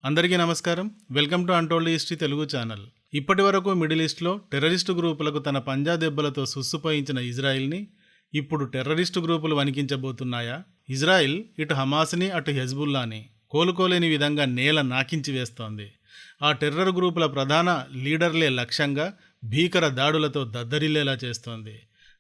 అందరికీ నమస్కారం. Welcome to untold history Telugu channel. ఇప్పటి వరకు మిడిల్ ఈస్ట్లో టెర్రరిస్టు గ్రూపులకు తన పంజా దెబ్బలతో సుస్సుపోయించిన ఇజ్రాయిల్ని ఇప్పుడు టెర్రరిస్టు గ్రూపులు వణికించబోతున్నాయా? ఇజ్రాయిల్ ఇటు హమాస్ని అటు హెజ్బుల్లాని కోలుకోలేని విధంగా నేల నాకించి వేస్తోంది. ఆ టెర్రర్ గ్రూపుల ప్రధాన లీడర్లే లక్ష్యంగా భీకర దాడులతో దద్దరిల్లేలా చేస్తోంది.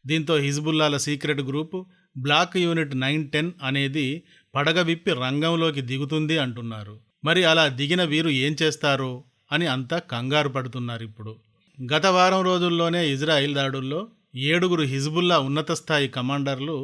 దీంతో హిజ్బుల్లాల సీక్రెట్ గ్రూపు బ్లాక్ యూనిట్ 910 అనేది పడగ విప్పి రంగంలోకి దిగుతుంది అంటున్నారు. మరి అలా దిగిన వీరు ఏం చేస్తారో అని అంతా కంగారు పడుతున్నారు. ఇప్పుడు గత వారం రోజుల్లోనే ఇజ్రాయిల్ దాడుల్లో 7 హిజ్బుల్లా ఉన్నత స్థాయి కమాండర్లు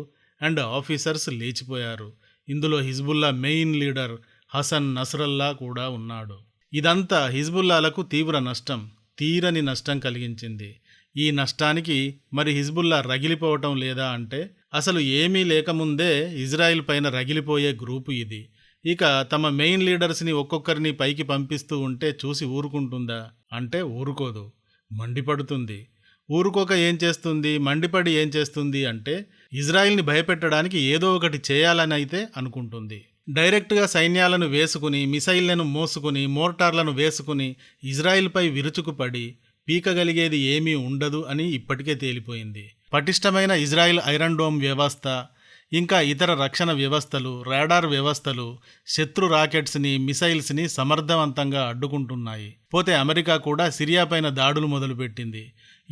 అండ్ ఆఫీసర్స్ లేచిపోయారు. ఇందులో Hezbollah main leader Hassan Nasrallah కూడా ఉన్నాడు. ఇదంతా హిజ్బుల్లాలకు తీవ్ర నష్టం, తీరని నష్టం కలిగించింది. ఈ నష్టానికి మరి హిజ్బుల్లా రగిలిపోవటం లేదా అంటే అసలు ఏమీ లేకముందే ఇజ్రాయిల్ పైన రగిలిపోయే గ్రూపు ఇది. ఇక తమ మెయిన్ లీడర్స్ని ఒక్కొక్కరిని పైకి పంపిస్తూ ఉంటే చూసి ఊరుకుంటుందా అంటే ఊరుకోదు, మండిపడుతుంది. ఊరుకోక ఏం చేస్తుంది, మండిపడి ఏం చేస్తుంది అంటే ఇజ్రాయిల్ని భయపెట్టడానికి ఏదో ఒకటి చేయాలని అయితే అనుకుంటుంది. డైరెక్ట్గా సైన్యాలను వేసుకుని, మిసైళ్లను మోసుకుని, మోర్టార్లను వేసుకుని ఇజ్రాయిల్పై విరుచుకుపడి పీకగలిగేది ఏమీ ఉండదు అని ఇప్పటికే తేలిపోయింది. పటిష్టమైన ఇజ్రాయిల్ ఐరన్ డోమ్ వ్యవస్థ, ఇంకా ఇతర రక్షణ వ్యవస్థలు, రాడార్ వ్యవస్థలు శత్రు రాకెట్స్ని, మిసైల్స్ని సమర్థవంతంగా అడ్డుకుంటున్నాయి. పోతే అమెరికా కూడా సిరియా పైన దాడులు మొదలుపెట్టింది.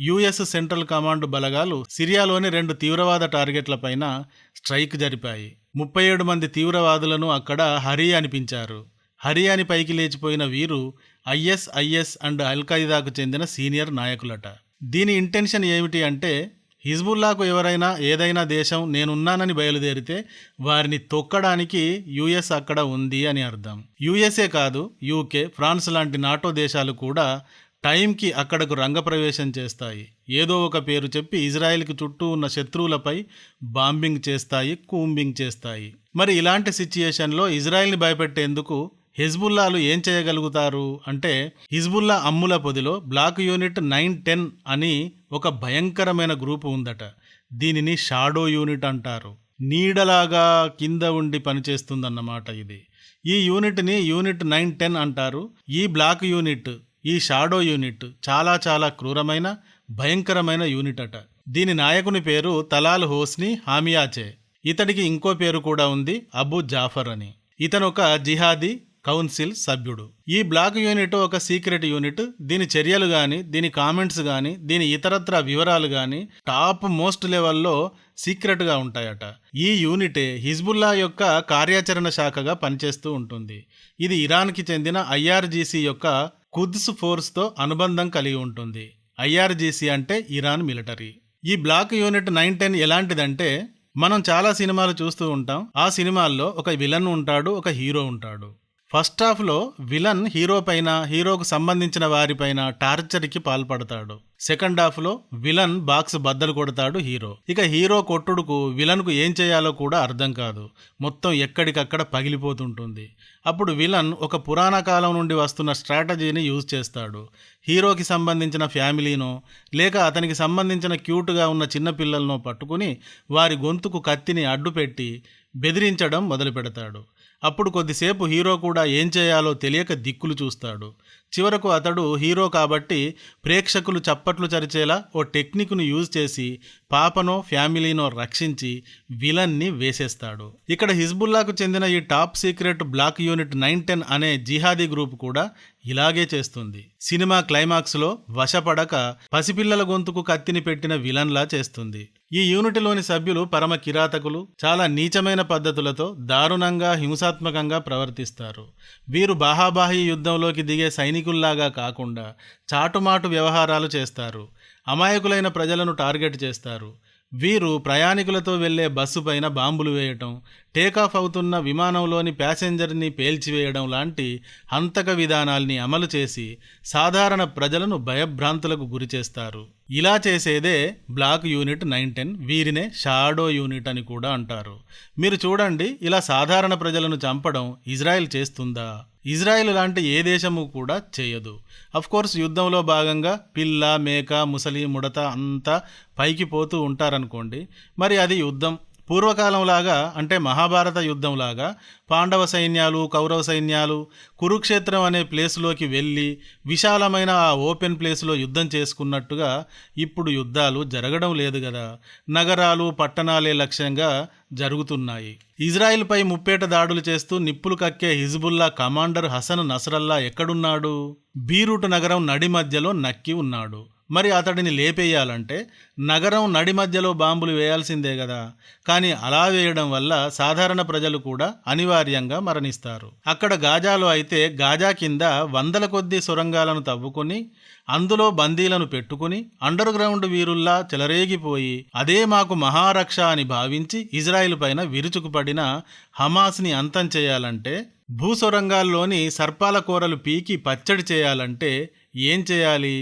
యుఎస్ సెంట్రల్ కమాండ్ బలగాలు సిరియాలోని 2 తీవ్రవాద టార్గెట్లపైన స్ట్రైక్ జరిపాయి. 37 మంది తీవ్రవాదులను అక్కడ హరి అనిపించారు. హరి అని పైకి లేచిపోయిన వీరు ఐఎస్ఐఎస్ అండ్ అల్ఖైదాకు చెందిన సీనియర్ నాయకులట. దీని ఇంటెన్షన్ ఏమిటి అంటే హిజ్బుల్లాకు ఎవరైనా ఏదైనా దేశం నేనున్నానని బయలుదేరితే వారిని తొక్కడానికి యుఎస్ అక్కడ ఉంది అని అర్థం. యుఎస్ఏ కాదు, యూకే, ఫ్రాన్స్ లాంటి నాటో దేశాలు కూడా టైంకి అక్కడకు రంగప్రవేశం చేస్తాయి. ఏదో ఒక పేరు చెప్పి ఇజ్రాయెల్కి చుట్టూ ఉన్న శత్రువులపై బాంబింగ్ చేస్తాయి, కూంబింగ్ చేస్తాయి. మరి ఇలాంటి సిచ్యుయేషన్లో ఇజ్రాయెల్ని భయపెట్టేందుకు హెజ్బుల్లాలు ఏం చేయగలుగుతారు అంటే హిజ్బుల్లా అమ్ముల పొదిలో బ్లాక్ యూనిట్ 910 అని ఒక భయంకరమైన గ్రూపు ఉందట. దీనిని షాడో యూనిట్ అంటారు. నీడలాగా కింద ఉండి పనిచేస్తుందన్నమాట ఇది. ఈ యూనిట్ని యూనిట్ 910 అంటారు. ఈ బ్లాక్ యూనిట్, ఈ షాడో యూనిట్ చాలా చాలా క్రూరమైన, భయంకరమైన యూనిట్ అట. దీని నాయకుని పేరు తలాల్ హోస్ని హామియాచే. ఇతడికి ఇంకో పేరు కూడా ఉంది, అబు జాఫర్ అని. ఇతను ఒక జిహాదీ కౌన్సిల్ సభ్యుడు. ఈ బ్లాక్ యూనిట్ ఒక సీక్రెట్ యూనిట్. దీని చర్యలు కానీ, దీని కామెంట్స్ కానీ, దీని ఇతరత్ర వివరాలు కానీ టాప్ మోస్ట్ లెవెల్లో సీక్రెట్గా ఉంటాయట. ఈ యూనిటే హిజ్బుల్లా యొక్క కార్యాచరణ శాఖగా పనిచేస్తూ ఉంటుంది. ఇది ఇరాన్కి చెందిన ఐఆర్జీసీ యొక్క కుద్స్ ఫోర్స్తో అనుబంధం కలిగి ఉంటుంది. ఐఆర్జీసీ అంటే ఇరాన్ మిలిటరీ. ఈ బ్లాక్ యూనిట్ 910 ఎలాంటిదంటే మనం చాలా సినిమాలు చూస్తూ ఉంటాం. ఆ సినిమాల్లో ఒక విలన్ ఉంటాడు, ఒక హీరో ఉంటాడు. ఫస్ట్ హాఫ్లో విలన్ హీరో పైన, హీరోకు సంబంధించిన వారిపైన టార్చర్కి పాల్పడతాడు. సెకండ్ హాఫ్లో విలన్ బాక్స్ బద్దలు కొడతాడు హీరో. ఇక హీరో కొట్టుడుకు విలన్కు ఏం చేయాలో కూడా అర్థం కాదు. మొత్తం ఎక్కడికక్కడ పగిలిపోతుంటుంది. అప్పుడు విలన్ ఒక పురాణ కాలం నుండి వస్తున్న స్ట్రాటజీని యూజ్ చేస్తాడు. హీరోకి సంబంధించిన ఫ్యామిలీనో లేక అతనికి సంబంధించిన క్యూట్గా ఉన్న చిన్నపిల్లలనో పట్టుకుని వారి గొంతుకు కత్తిని అడ్డుపెట్టి బెదిరించడం మొదలు పెడతాడు. అప్పుడు కొద్దిసేపు హీరో కూడా ఏం చేయాలో తెలియక దిక్కులు చూస్తాడు. చివరకు అతడు హీరో కాబట్టి ప్రేక్షకులు చప్పట్లు చరిచేలా ఓ టెక్నిక్ను యూజ్ చేసి పాపనో ఫ్యామిలీనో రక్షించి విలన్ని వేసేస్తాడు. ఇక్కడ హిజ్బుల్లాకు చెందిన ఈ టాప్ సీక్రెట్ బ్లాక్ యూనిట్ 910 అనే జిహాదీ గ్రూప్ కూడా ఇలాగే చేస్తుంది. సినిమా క్లైమాక్స్లో వశపడక పసిపిల్లల గొంతుకు కత్తిని పెట్టిన విలన్లా చేస్తుంది. ఈ యూనిట్లోని సభ్యులు పరమ కిరాతకులు, చాలా నీచమైన పద్ధతులతో దారుణంగా, హింసాత్మకంగా ప్రవర్తిస్తారు. వీరు బాహాబాహి యుద్ధంలోకి దిగే సైనికుల్లాగా కాకుండా చాటుమాటు వ్యవహారాలు చేస్తారు. అమాయకులైన ప్రజలను టార్గెట్ చేస్తారు. వీరు ప్రయాణికులతో వెళ్లే బస్సు పైన బాంబులు వేయటం, టేకాఫ్ అవుతున్న విమానంలోని ప్యాసింజర్ని పేల్చివేయడం లాంటి హంతక విధానాల్ని అమలు చేసి సాధారణ ప్రజలను భయభ్రాంతులకు గురిచేస్తారు. ఇలా చేసేదే బ్లాక్ యూనిట్ 910. వీరినే షాడో యూనిట్ అని కూడా అంటారు. మీరు చూడండి, ఇలా సాధారణ ప్రజలను చంపడం ఇజ్రాయెల్ చేస్తుందా? ఇజ్రాయెల్ లాంటి ఏ దేశము కూడా చేయదు. అఫ్కోర్స్ యుద్ధంలో భాగంగా పిల్ల, మేక, ముసలి, ముడత అంతా పైకి పోతూ ఉంటారనుకోండి, మరి అది యుద్ధం. పూర్వకాలంలాగా అంటే మహాభారత యుద్ధంలాగా పాండవ సైన్యాలు కౌరవ సైన్యాలు కురుక్షేత్రం అనే ప్లేస్లోకి వెళ్ళి విశాలమైన ఆ ఓపెన్ ప్లేస్లో యుద్ధం చేసుకున్నట్టుగా ఇప్పుడు యుద్ధాలు జరగడం లేదు కదా. నగరాలు పట్టణాలే లక్ష్యంగా జరుగుతున్నాయి. ఇజ్రాయిల్పై ముప్పేట దాడులు చేస్తూ నిప్పులు కక్కే హిజ్బుల్లా కమాండర్ హసన్ నస్రల్లా ఎక్కడున్నాడు? బీరూట్ నగరం నడి మధ్యలో నక్కి ఉన్నాడు. మరి అతడిని లేపేయాలంటే నగరం నడి మధ్యలో బాంబులు వేయాల్సిందే కదా. కానీ అలా వేయడం వల్ల సాధారణ ప్రజలు కూడా అనివార్యంగా మరణిస్తారు. అక్కడ గాజాలో అయితే గాజా కింద వందల కొద్దీ సొరంగాలను తవ్వుకొని అందులో బందీలను పెట్టుకుని అండర్ గ్రౌండ్ వీరుల్లా చెలరేగిపోయి అదే మాకు మహారక్ష అని భావించి ఇజ్రాయిల్ పైన విరుచుకుపడిన హమాస్ని అంతం చేయాలంటే, భూసొరంగాల్లోని సర్పాల కూరలు పీకి పచ్చడి చేయాలంటే ఏం చేయాలి?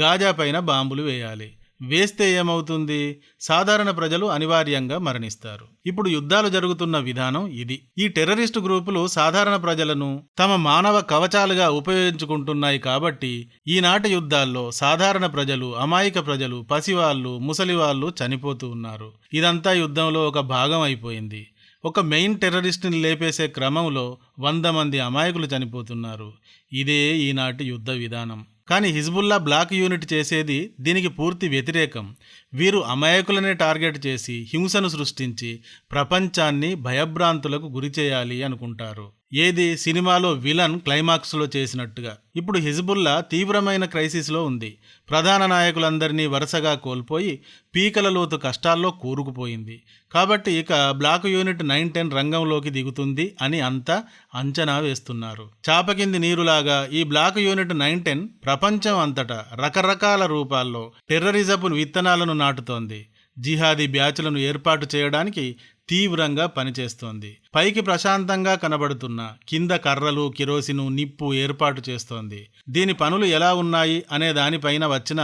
గాజా పైన బాంబులు వేయాలి. వేస్తే ఏమవుతుంది? సాధారణ ప్రజలు అనివార్యంగా మరణిస్తారు. ఇప్పుడు యుద్ధాలు జరుగుతున్న విధానం ఇది. ఈ టెర్రరిస్టు గ్రూపులు సాధారణ ప్రజలను తమ మానవ కవచాలుగా ఉపయోగించుకుంటున్నాయి. కాబట్టి ఈనాటి యుద్ధాల్లో సాధారణ ప్రజలు, అమాయక ప్రజలు, పసివాళ్ళు, ముసలివాళ్ళు చనిపోతూ ఉన్నారు. ఇదంతా యుద్ధంలో ఒక భాగం అయిపోయింది. ఒక మెయిన్ టెర్రరిస్టుని లేపేసే క్రమంలో 100 మంది అమాయకులు చనిపోతున్నారు. ఇదే ఈనాటి యుద్ధ విధానం. కానీ హిజ్బుల్లా బ్లాక్ యూనిట్ చేసేది దీనికి పూర్తి వ్యతిరేకం. వీరు అమాయకులనే టార్గెట్ చేసి హింసను సృష్టించి ప్రపంచాన్ని భయభ్రాంతులకు గురి చేయాలి అనుకుంటారు. ఏది సినిమాలో విలన్ క్లైమాక్స్లో చేసినట్టుగా. ఇప్పుడు హిజ్బుల్లా తీవ్రమైన క్రైసిస్లో ఉంది. ప్రధాన నాయకులందరినీ వరుసగా కోల్పోయి పీకల లోతు కష్టాల్లో కూరుకుపోయింది. కాబట్టి ఇక బ్లాక్ యూనిట్ 9-10 రంగంలోకి దిగుతుంది అని అంతా అంచనా వేస్తున్నారు. చాపకింది నీరులాగా ఈ బ్లాక్ యూనిట్ 9-10 ప్రపంచం అంతటా రకరకాల రూపాల్లో టెర్రరిజపు విత్తనాలను నాటుతోంది. జిహాదీ బ్యాచ్లను ఏర్పాటు చేయడానికి తీవ్రంగా పనిచేస్తోంది. పైకి ప్రశాంతంగా కనబడుతున్న కింద కర్రలు, కిరోసిను, నిప్పు ఏర్పాటు చేస్తోంది. దీని పనులు ఎలా ఉన్నాయి అనే దానిపైన వచ్చిన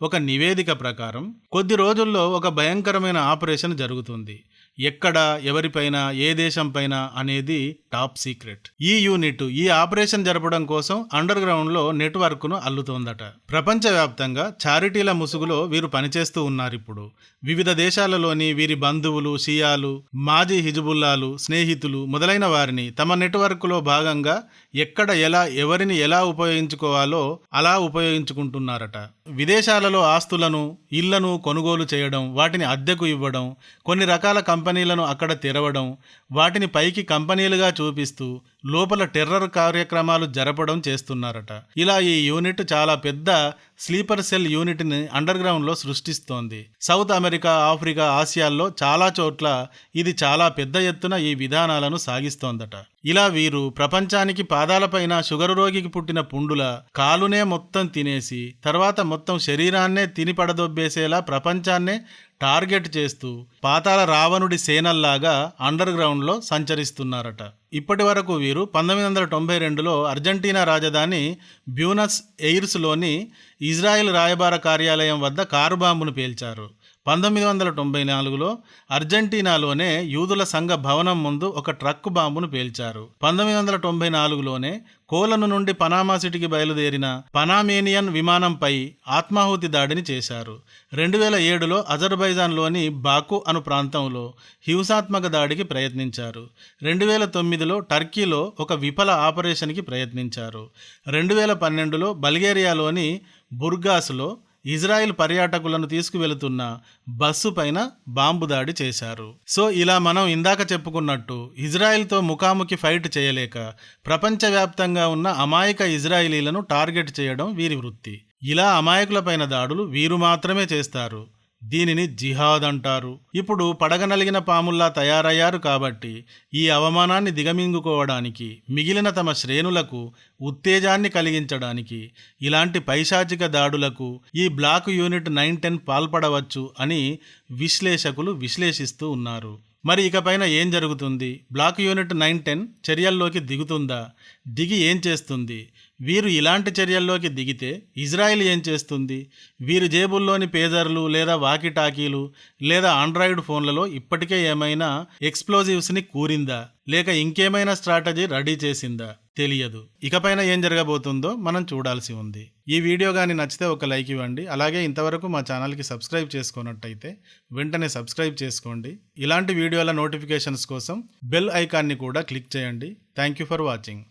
ఒక నివేదిక ప్రకారం కొద్ది రోజుల్లో ఒక భయంకరమైన ఆపరేషన్ జరుగుతుంది. ఎక్కడ, ఎవరిపైన, ఏ దేశంపైన అనేది టాప్ సీక్రెట్. ఈ యూనిట్ ఈ ఆపరేషన్ జరపడం కోసం అండర్ గ్రౌండ్లో నెట్వర్క్ను అల్లుతోందట. ప్రపంచవ్యాప్తంగా చారిటీల ముసుగులో వీరు పనిచేస్తూ ఉన్నారు. ఇప్పుడు వివిధ దేశాలలోని వీరి బంధువులు, షియాలు, మాజీ హిజ్బుల్లాలు, స్నేహితులు మొదలైన వారిని తమ నెట్వర్క్లో భాగంగా ఎక్కడ, ఎలా, ఎవరిని ఎలా ఉపయోగించుకోవాలో అలా ఉపయోగించుకుంటున్నారట. విదేశాలలో ఆస్తులను, ఇళ్లను కొనుగోలు చేయడం, వాటిని అద్దెకు ఇవ్వడం, కొన్ని రకాల కంపెనీలను అక్కడ తెరవడం, వాటిని పైకి కంపెనీలుగా చూపిస్తూ లోపల టెర్రర్ కార్యక్రమాలు జరపడం చేస్తున్నారట. ఇలా ఈ యూనిట్ చాలా పెద్ద స్లీపర్ సెల్ యూనిట్ని అండర్ గ్రౌండ్లో సృష్టిస్తోంది. సౌత్ అమెరికా, ఆఫ్రికా, ఆసియాల్లో చాలా చోట్ల ఇది చాలా పెద్ద ఎత్తున ఈ విధానాలను సాగిస్తోందట. ఇలా వీరు ప్రపంచానికి పాదాలపైన షుగర్ రోగికి పుట్టిన పుండుల కాలునే మొత్తం తినేసి తర్వాత మొత్తం శరీరాన్నే తిని పడదొబ్బేసేలా ప్రపంచాన్నే టార్గెట్ చేస్తూ పాతాళ రావణుడి సేనల్లాగా అండర్ గ్రౌండ్లో సంచరిస్తున్నారట. ఇప్పటి వరకు వీరు 1992లో అర్జెంటీనా రాజధాని బ్యూనస్ ఎయిర్స్లోని ఇజ్రాయెల్ రాయబార కార్యాలయం వద్ద కారు బాంబును పేల్చారు. 1994లో అర్జెంటీనాలోనే యూదుల సంఘ భవనం ముందు ఒక ట్రక్ బాంబును పేల్చారు. 1994లోనే కోలను నుండి పనామా సిటీకి బయలుదేరిన పనామేనియన్ విమానంపై ఆత్మాహుతి దాడిని చేశారు. 2007లో అజర్బైజాన్లోని బాకు అను ప్రాంతంలో హింసాత్మక దాడికి ప్రయత్నించారు. 2009లో టర్కీలో ఒక విఫల ఆపరేషన్కి ప్రయత్నించారు. 2012లో బల్గేరియాలోని బుర్గాస్లో ఇజ్రాయిల్ పర్యాటకులను తీసుకువెళుతున్న బస్సు పైన బాంబు దాడి చేశారు. సో ఇలా మనం ఇందాక చెప్పుకున్నట్టు ఇజ్రాయిల్తో ముఖాముఖి ఫైట్ చేయలేక ప్రపంచవ్యాప్తంగా ఉన్న అమాయక ఇజ్రాయిలీలను టార్గెట్ చేయడం వీరి వృత్తి. ఇలా అమాయకులపైన దాడులు వీరు మాత్రమే చేస్తారు. దీనిని జిహాద్ అంటారు. ఇప్పుడు పడగనలిగిన పాముల్లా తయారయ్యారు కాబట్టి ఈ అవమానాన్ని దిగమింగుకోవడానికి, మిగిలిన తమ శ్రేణులకు ఉత్తేజాన్ని కలిగించడానికి ఇలాంటి పైశాచిక దాడులకు ఈ బ్లాక్ యూనిట్ 9-10 పాల్పడవచ్చు అని విశ్లేషకులు విశ్లేషిస్తూ ఉన్నారు. మరి ఇకపైన ఏం జరుగుతుంది? బ్లాక్ యూనిట్ 9-10 చర్యల్లోకి దిగుతుందా? దిగి ఏం చేస్తుంది? వీరు ఇలాంటి చర్యల్లోకి దిగితే ఇజ్రాయిల్ ఏం చేస్తుంది? వీరి జేబుల్లోని పేజర్లు లేదా వాకీటాకీలు లేదా ఆండ్రాయిడ్ ఫోన్లలో ఇప్పటికే ఏమైనా ఎక్స్ప్లోజివ్స్ని కూరిందా? లేక ఇంకేమైనా స్ట్రాటజీ రెడీ చేసిందా? తెలియదు. ఇకపైన ఏం జరగబోతుందో మనం చూడాల్సి ఉంది. ఈ వీడియో కానీ నచ్చితే ఒక లైక్ ఇవ్వండి. అలాగే ఇంతవరకు మా ఛానల్కి సబ్స్క్రైబ్ చేసుకున్నట్టయితే వెంటనే సబ్స్క్రైబ్ చేసుకోండి. ఇలాంటి వీడియోల నోటిఫికేషన్స్ కోసం బెల్ ఐకాన్ని కూడా క్లిక్ చేయండి. Thank you for watching.